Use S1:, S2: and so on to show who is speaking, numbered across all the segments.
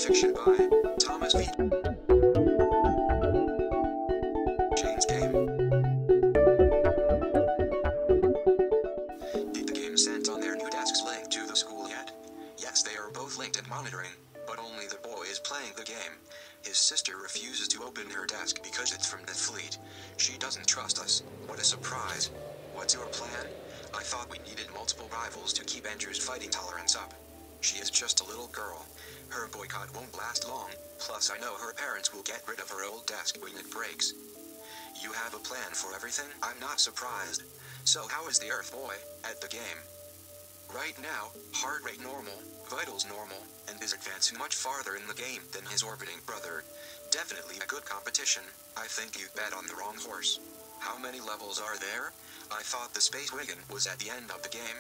S1: fiction by Thomas V. James Game. Did the game sent on their new desks link to the school yet? Yes, they are both linked and monitoring, but only the boy is playing the game. His sister refuses to open her desk because it's from the fleet. She doesn't trust us. What a surprise. What's your plan? I thought we needed multiple rivals to keep Andrew's fighting tolerance up. She is just a little girl. Her boycott won't last long, plus I know her parents will get rid of her old desk when it breaks. You have a plan for everything? I'm not surprised. So how is the Earth boy at the game? Right now, heart rate normal, vitals normal, and is advancing much farther in the game than his orbiting brother. Definitely a good competition. I think you bet on the wrong horse. How many levels are there? I thought the Space Wagon was at the end of the game.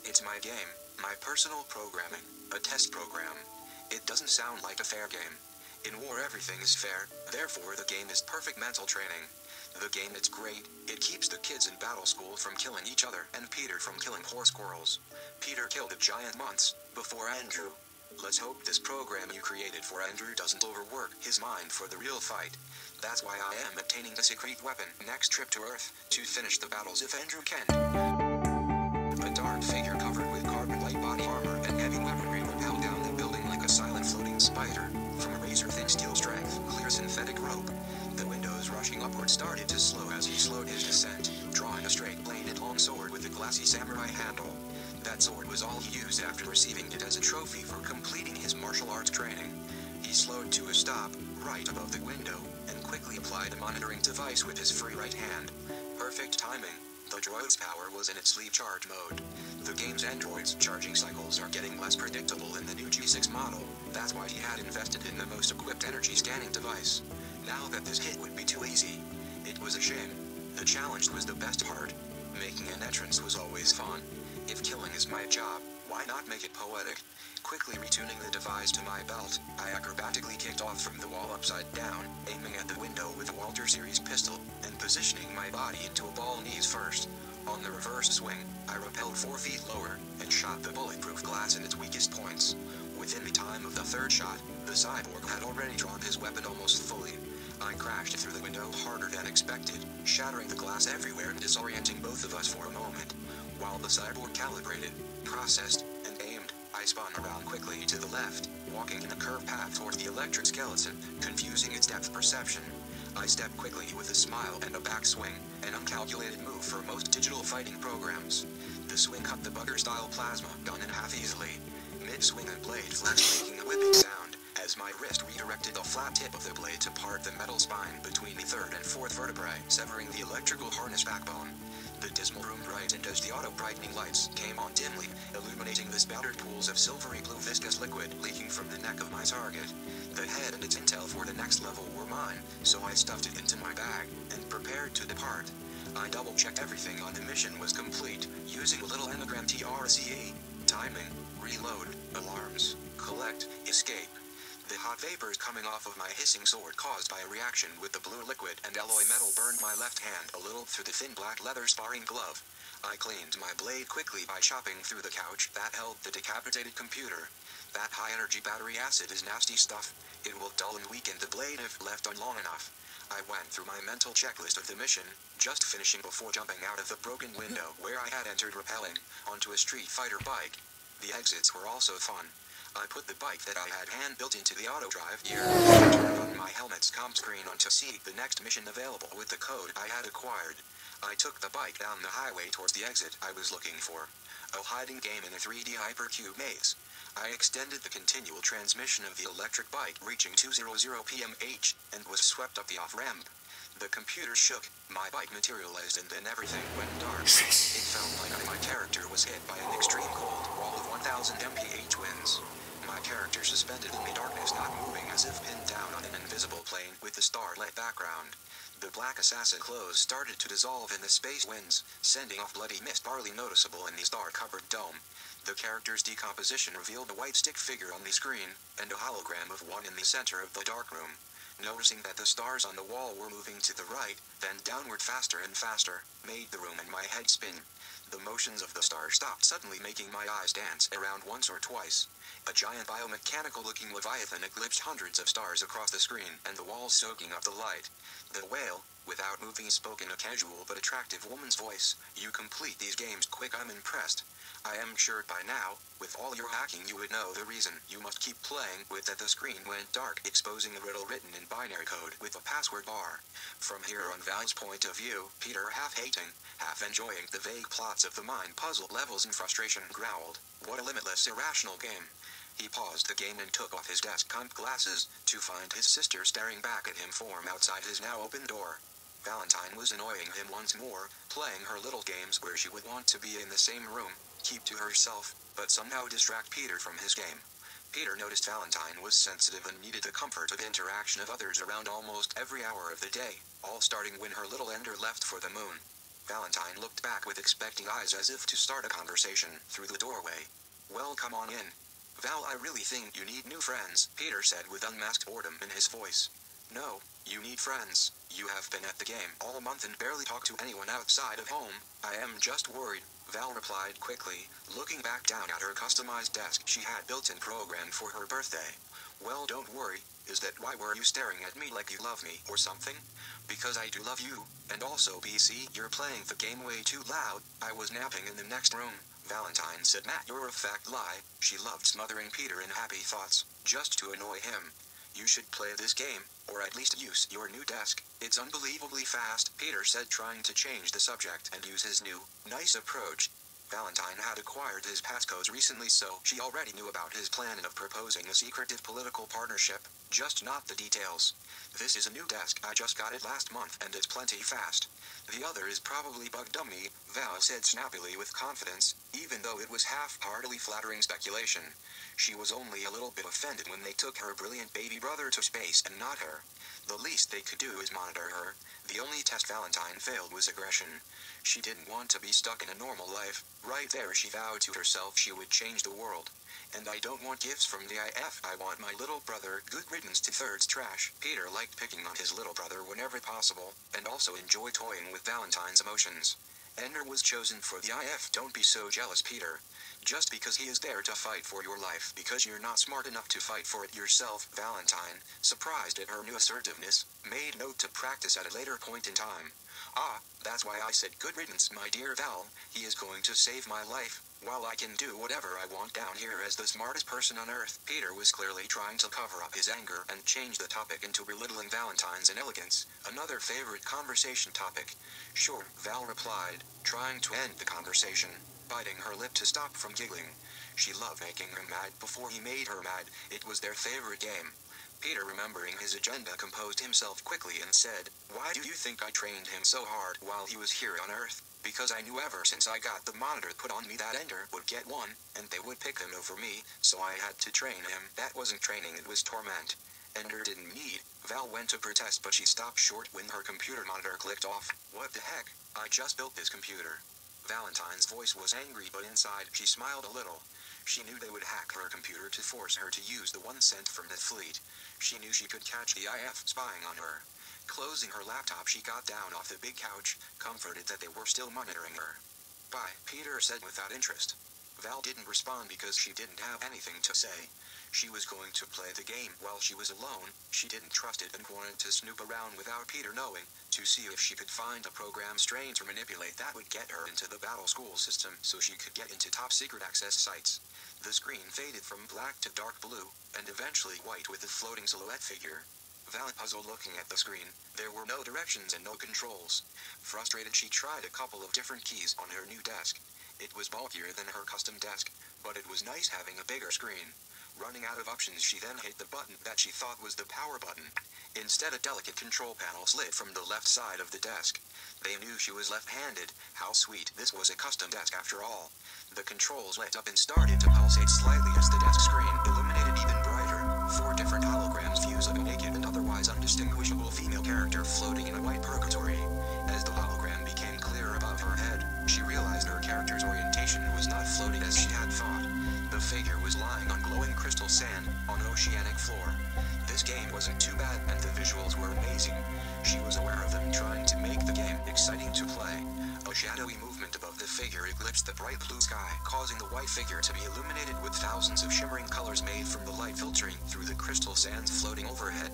S1: It's my game, my personal programming, a test program. It doesn't sound like a fair game. In war everything is fair, therefore the game is perfect mental training. The game is great, it keeps the kids in battle school from killing each other and Peter from killing horse squirrels. Peter killed a giant months before Andrew. Let's hope this program you created for Andrew doesn't overwork his mind for the real fight. That's why I am obtaining the secret weapon next trip to Earth to finish the battles if Andrew can. A dark figure covered with carbon light body armor and heavy weaponry rappelled down the building like a silent floating spider. From a razor-thin steel strength, clear synthetic rope. The windows rushing upward started to slow as he slowed his descent, drawing a straight-bladed long sword with a glassy samurai handle. That sword was all he used after receiving it as a trophy for completing his martial arts training. He slowed to a stop, right above the window, and quickly applied a monitoring device with his free right hand. Perfect timing. The droid's power was in its sleep charge mode. The game's androids' charging cycles are getting less predictable in the new G6 model. That's why he had invested in the most equipped energy scanning device. Now that this hit would be too easy. It was a shame. The challenge was the best part. Making an entrance was always fun. If killing is my job, why not make it poetic? Quickly retuning the device to my belt, I acrobatically kicked off from the wall upside down, aiming at the window with a Walter Series pistol, and positioning my body into a ball knees first. On the reverse swing, I rappelled 4 feet lower, and shot the bulletproof glass in its weakest points. Within the time of the third shot, the cyborg had already drawn his weapon almost fully. I crashed through the window harder than expected, shattering the glass everywhere and disorienting both of us for a moment. While the cyborg calibrated, processed, and aimed, I spun around quickly to the left, walking in a curved path towards the electric skeleton, confusing its depth perception. I stepped quickly with a smile and a backswing, an uncalculated move for most digital fighting programs. The swing cut the bugger-style plasma gun in half easily. Mid-swing the blade flexed, making a whipping sound, as my wrist redirected the flat tip of the blade to part the metal spine between the third and fourth vertebrae, severing the electrical harness backbone. The dismal room brightened as the auto-brightening lights came on dimly, illuminating the spattered pools of silvery blue viscous liquid leaking from the neck of my target. The head and its intel for the next level were mine, so I stuffed it into my bag and prepared to depart. I double-checked everything on the mission was complete, using a little anagram TRCE. Timing, reload, alarms, collect, escape. The hot vapors coming off of my hissing sword caused by a reaction with the blue liquid and alloy metal burned my left hand a little through the thin black leather sparring glove. I cleaned my blade quickly by chopping through the couch that held the decapitated computer. That high-energy battery acid is nasty stuff. It will dull and weaken the blade if left on long enough. I went through my mental checklist of the mission, just finishing before jumping out of the broken window where I had entered rappelling, onto a Street Fighter bike. The exits were also fun. I put the bike that I had hand-built into the auto-drive gear, and turned on my helmet's comm screen on to see the next mission available with the code I had acquired. I took the bike down the highway towards the exit I was looking for. A hiding game in a 3D hypercube maze. I extended the continual transmission of the electric bike reaching 200 pm/h, and was swept up the off-ramp. The computer shook, my bike materialized, and then everything went dark. It felt like my character was hit by an extreme cold wall of 1000 mph winds. My character suspended in the darkness, not moving, as if pinned down on an invisible plane with the starlit background. The black assassin clothes started to dissolve in the space winds, sending off bloody mist barely noticeable in the star-covered dome. The character's decomposition revealed a white stick figure on the screen, and a hologram of one in the center of the dark room. Noticing that the stars on the wall were moving to the right, then downward faster and faster, made the room and my head spin. The motions of the stars stopped suddenly, making my eyes dance around once or twice. A giant biomechanical-looking leviathan eclipsed hundreds of stars across the screen, and the walls soaking up the light. The whale, without moving, spoke in a casual but attractive woman's voice. "You complete these games quick, I'm impressed. I am sure by now, with all your hacking, you would know the reason. You must keep playing with that." The screen went dark, exposing a riddle written in binary code with a password bar. From here on Val's point of view, Peter, half hating, half enjoying the vague plots of the mind puzzle levels in frustration, growled, "What a limitless, irrational game." He paused the game and took off his desk comp glasses, to find his sister staring back at him from outside his now open door. Valentine was annoying him once more, playing her little games where she would want to be in the same room, keep to herself, but somehow distract Peter from his game. Peter noticed Valentine was sensitive and needed the comfort of interaction of others around almost every hour of the day, all starting when her little Ender left for the moon. Valentine looked back with expecting eyes as if to start a conversation through the doorway. "Well, come on in. Val, I really think you need new friends," Peter said with unmasked boredom in his voice. "No, you need friends. You have been at the game all month and barely talked to anyone outside of home." "I am just worried," Val replied quickly, looking back down at her customized desk she had built and programmed for her birthday. "Well, don't worry. Is that why were you staring at me like you love me or something?" "Because I do love you, and also BC, you're playing the game way too loud. I was napping in the next room," Valentine said matter-of-fact lie. She loved smothering Peter in happy thoughts, just to annoy him. "You should play this game, or at least use your new desk. It's unbelievably fast," Peter said, trying to change the subject and use his new, nice approach. Valentine had acquired his passcodes recently, so she already knew about his plan of proposing a secretive political partnership, just not the details. "This is a new desk. I just got it last month and it's plenty fast. The other is probably bug dummy," Val said snappily with confidence, even though it was half-heartedly flattering speculation. She was only a little bit offended when they took her brilliant baby brother to space and not her. The least they could do is monitor her. The only test Valentine failed was aggression. She didn't want to be stuck in a normal life. Right there she vowed to herself she would change the world. "And I don't want gifts from the IF, I want my little brother." Good riddance to Third's trash. Peter liked picking on his little brother whenever possible, and also enjoyed toying with Valentine's emotions. Ender was chosen for the IF. "Don't be so jealous, Peter. Just because he is there to fight for your life because you're not smart enough to fight for it yourself." Valentine, surprised at her new assertiveness, made note to practice at a later point in time. "Ah, that's why I said good riddance, my dear Val. He is going to save my life, while I can do whatever I want down here as the smartest person on Earth." Peter was clearly trying to cover up his anger and change the topic into belittling Valentine's inelegance, another favorite conversation topic. "Sure," Val replied, trying to end the conversation, biting her lip to stop from giggling. She loved making him mad before he made her mad. It was their favorite game. Peter, remembering his agenda, composed himself quickly and said, "Why do you think I trained him so hard while he was here on Earth? Because I knew ever since I got the monitor put on me that Ender would get one, and they would pick him over me, so I had to train him." "That wasn't training, it was torment." Ender didn't need. Val went to protest, but she stopped short when her computer monitor clicked off. "What the heck? I just built this computer." Valentine's voice was angry, but inside she smiled a little. She knew they would hack her computer to force her to use the one sent from the fleet. She knew she could catch the IF spying on her. Closing her laptop, she got down off the big couch, comforted that they were still monitoring her. "Bye," Peter said without interest. Val didn't respond because she didn't have anything to say. She was going to play the game while she was alone. She didn't trust it and wanted to snoop around without Peter knowing, to see if she could find a program strain to manipulate that would get her into the battle school system so she could get into top-secret access sites. The screen faded from black to dark blue, and eventually white with a floating silhouette figure. Val puzzled looking at the screen. There were no directions and no controls. Frustrated, she tried a couple of different keys on her new desk. It was bulkier than her custom desk, but it was nice having a bigger screen. Running out of options, she then hit the button that she thought was the power button. Instead, a delicate control panel slid from the left side of the desk. They knew she was left-handed. How sweet. This was a custom desk after all. The controls lit up and started to pulsate slightly as the desk screen illuminated even brighter. 4 different holograms fuse of a naked and otherwise undistinguishable female character floating in a white purgatory. As the hologram became clear above her head, she realized her character's orientation was not floating as she had thought. The figure was lying on glowing crystal sand, on oceanic floor. This game wasn't too bad, and the visual bright blue sky, causing the white figure to be illuminated with thousands of shimmering colors made from the light filtering through the crystal sands floating overhead.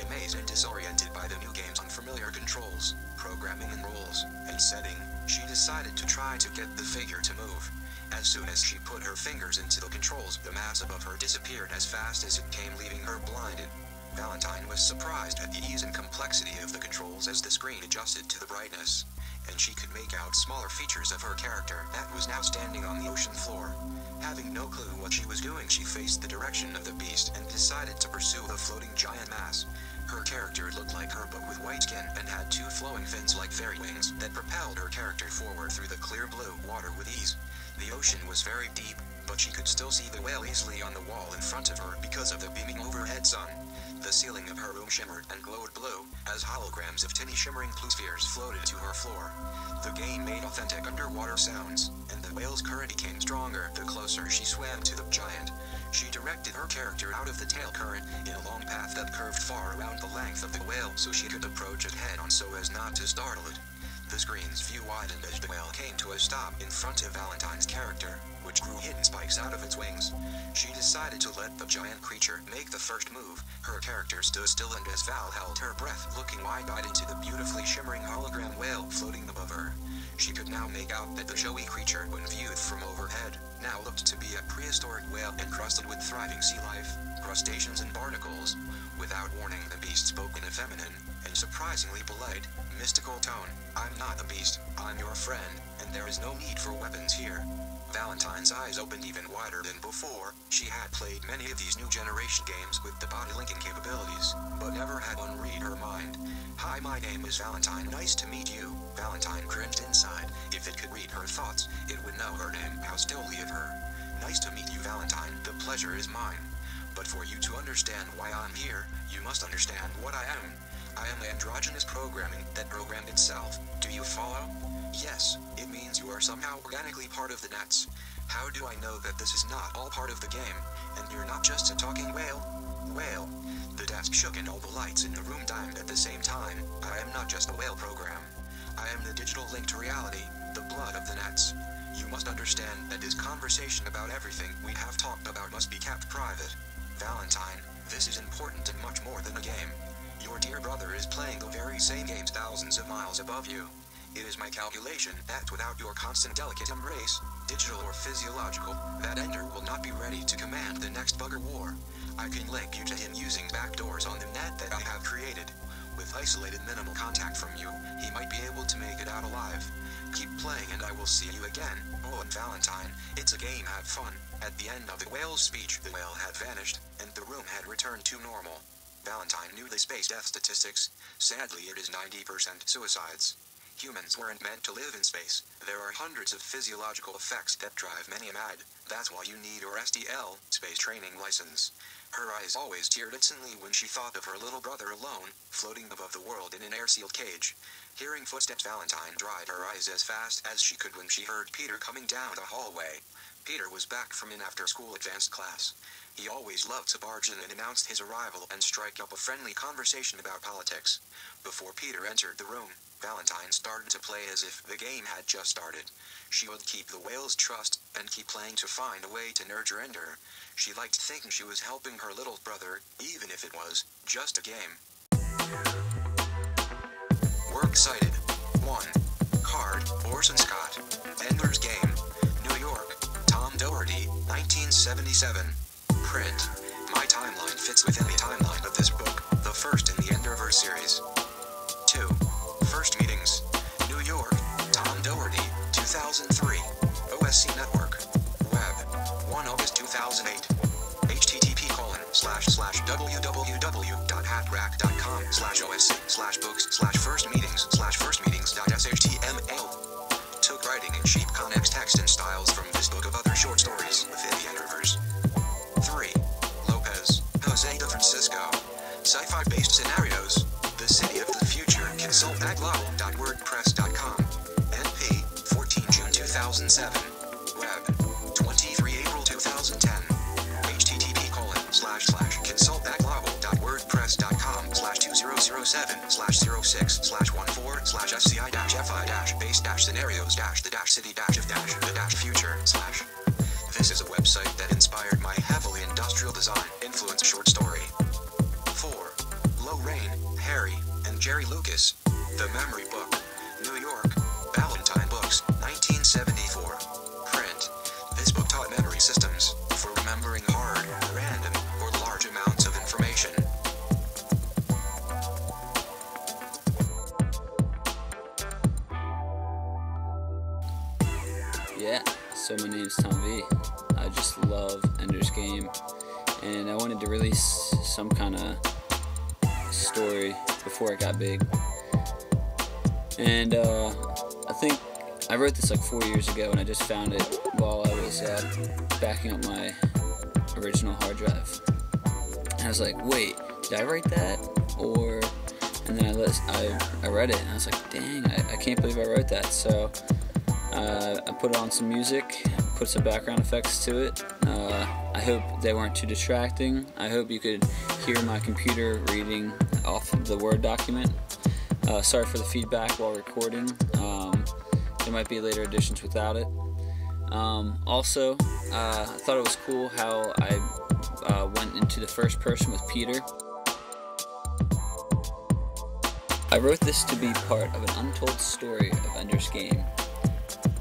S1: Amazed and disoriented by the new game's unfamiliar controls, programming and rules, and setting, she decided to try to get the figure to move. As soon as she put her fingers into the controls, the mass above her disappeared as fast as it came, leaving her blinded. Valentine was surprised at the ease and complexity of the controls as the screen adjusted to the brightness, and she could make out smaller features of her character that was now standing on the ocean floor. Having no clue what she was doing, she faced the direction of the beast and decided to pursue the floating giant mass. Her character looked like her but with white skin and had two flowing fins like fairy wings that propelled her character forward through the clear blue water with ease. The ocean was very deep, but she could still see the whale easily on the wall in front of her because of the beaming overhead sun. The ceiling of her room shimmered and glowed blue, as holograms of tiny shimmering blue spheres floated to her floor. The game made authentic underwater sounds, and the whale's current became stronger the closer she swam to the giant. She directed her character out of the tail current in a long path that curved far around the length of the whale so she could approach it head-on so as not to startle it. The screen's view widened as the whale came to a stop in front of Valentine's character, which grew hidden spikes out of its wings. She decided to let the giant creature make the first move. Her character stood still, and as Val held her breath, looking wide-eyed into the beautifully shimmering hologram whale floating above her. She could now make out that the showy creature, when viewed from overhead, now looked to be a prehistoric whale encrusted with thriving sea life, crustaceans and barnacles. Without warning, the beast spoke in a feminine and surprisingly polite, mystical tone. "I'm not a beast, I'm your friend, and there is no need for weapons here." Valentine's eyes opened even wider than before. She had played many of these new generation games with the body linking capabilities, but never had one read her mind. "Hi, my name is Valentine. Nice to meet you." Valentine cringed inside. If it could read her thoughts, it would know her name. How stilly of her. "Nice to meet you, Valentine. The pleasure is mine. But for you to understand why I'm here, you must understand what I am. I am androgynous programming that programmed itself. Do you follow? Yes, it means you are somehow organically part of the nets. How do I know that this is not all part of the game, and you're not just a talking whale? Whale." The desk shook and all the lights in the room dimmed at the same time. "I am not just a whale program. I am the digital link to reality, the blood of the nets. You must understand that this conversation about everything we have talked about must be kept private. Valentine, this is important and much more than a game. Your dear brother is playing the very same games thousands of miles above you. It is my calculation that without your constant delicate embrace, digital or physiological, that Ender will not be ready to command the next bugger war. I can link you to him using backdoors on the net that I have created. With isolated minimal contact from you, he might be able to make it out alive. Keep playing and I will see you again. Oh, and Valentine, it's a game, have fun." At the end of the whale's speech, the whale had vanished, and the room had returned to normal. Valentine knew the space death statistics. Sadly, it is 90% suicides. Humans weren't meant to live in space. There are hundreds of physiological effects that drive many mad. That's why you need your STL, space training license. Her eyes always teared instantly when she thought of her little brother alone, floating above the world in an air-sealed cage. Hearing footsteps, Valentine dried her eyes as fast as she could when she heard Peter coming down the hallway. Peter was back from an after-school advanced class. He always loved to barge in and announce his arrival and strike up a friendly conversation about politics. Before Peter entered the room, Valentine started to play as if the game had just started. She would keep the whale's trust and keep playing to find a way to nurture Ender. She liked thinking she was helping her little brother, even if it was just a game. Works cited. 1. Card, Orson Scott. Ender's Game. New York. Tom Doherty, 1977. Print. My timeline fits within the timeline of this book, the first in the Enderverse series. 2. First Meetings. New York. Tom Doherty, 2003. OSC Network. Web. 1 August 2008. http://www.hatrack.com/osc/books/firstmeetings/firstmeetings.html. Took writing in cheap Connex text and styles from this book of other short stories within the Enderverse. 3. Lopez, Jose de Francisco. Sci-fi-based scenarios. The City of the Future. Consult at global.wordpress.com. NP, 14 June 2007. Web, 23 April 2010. http://consult@global.wordpress.com/2007/06/14/FCI-FI-base-scenarios-the-city-of-the-future. This is a website that inspired my heavily industrial design influenced short story. 4. Lorraine, Harry, and Jerry Lucas. The Memory Book. New York. Valentine Books, 1974. Print. This book taught memory systems for remembering hard, random, or large amounts of information.
S2: Yeah, so my name's Tom V. I just love Ender's Game, and I wanted to release some kind of story before it got big. And I think I wrote this like 4 years ago, and I just found it while I was backing up my original hard drive. And I was like, wait, did I write that? And then I read it, and I was like, dang, I can't believe I wrote that. So I put on some music, put some background effects to it. I hope they weren't too distracting. I hope you could hear my computer reading off the Word document. Sorry for the feedback while recording. There might be later editions without it. Also, I thought it was cool how I went into the first person with Peter. I wrote this to be part of an untold story of Ender's Game,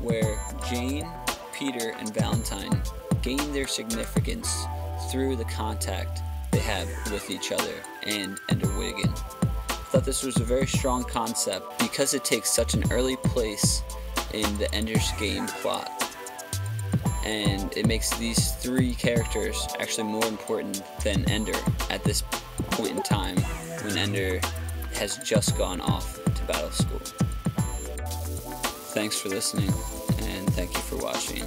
S2: where Jane, Peter, and Valentine gain their significance through the contact they have with each other and Ender Whittigan. I thought this was a very strong concept because it takes such an early place in the Ender's Game plot, and it makes these three characters actually more important than Ender at this point in time when Ender has just gone off to battle school. Thanks for listening, and thank you for watching.